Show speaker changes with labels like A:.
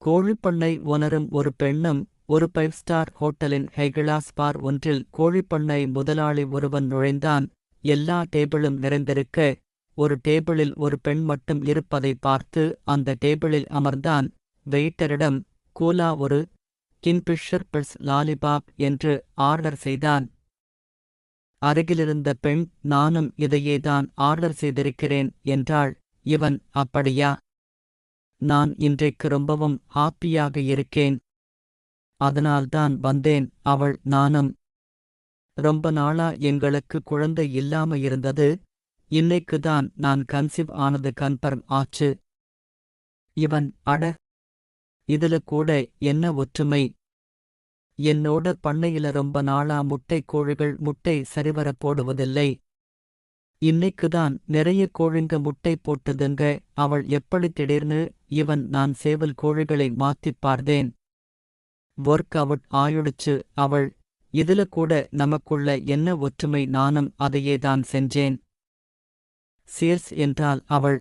A: கோழிப்பண்ணை உணரும் ஒரு பெண்ணும் ஒரு 5 ஸ்டார் ஹோட்டலின் ஹைகிளாஸ் பார் ஒன்றில் கோழிப்பண்ணை முதலாளி ஒருவன் நுழைந்தான். எல்லா டேபிளும் நிறைந்திருக்க ஒரு டேபிளில் ஒரு பெண் மட்டும் இருப்பதை பார்த்து அந்த டேபிளில் அமர்ந்தான். வெயிட்டரிடம் கூலா ஒரு கிங்ஃபிஷர் பிள்ஸ் லாலிபாப் என்று ஆர்டர் செய்தான். அருகிலிருந்த பெண், நானும் இதையேதான் ஆர்டர் செய்திருக்கிறேன் என்றாள். இவன், அப்படியா? நான் இன்றைக்கு ரொம்பவும் ஹாப்பியாக இருக்கேன். அதனால்தான் வந்தேன். அவள், நானும். ரொம்ப நாளா எங்களுக்கு குழந்தை இல்லாம இருந்தது. இன்னைக்குதான் நான் கன்சீவ் ஆனது கன்ஃபர்ம் ஆச்சு. இவன், அட, இதுல கூட என்ன ஒற்றுமை? என்னோட பண்ணையில ரொம்ப நாளா முட்டை கோழிகள் முட்டை சரிவர போடுவதில்லை. இன்னைக்குதான் நிறைய கோழிங்க முட்டை போட்டுதுங்க. அவள், எப்படி திடீர்னு? இவன், நான் சேவல் கோழிகளை மாத்திப் பார்த்தேன். ஒர்க் அவுட் ஆயிடுச்சு. அவள், இதுல கூட நமக்குள்ள என்ன ஒற்றுமை? நானும் அதையேதான் செஞ்சேன். சேல்ஸ் என்றால் அவள்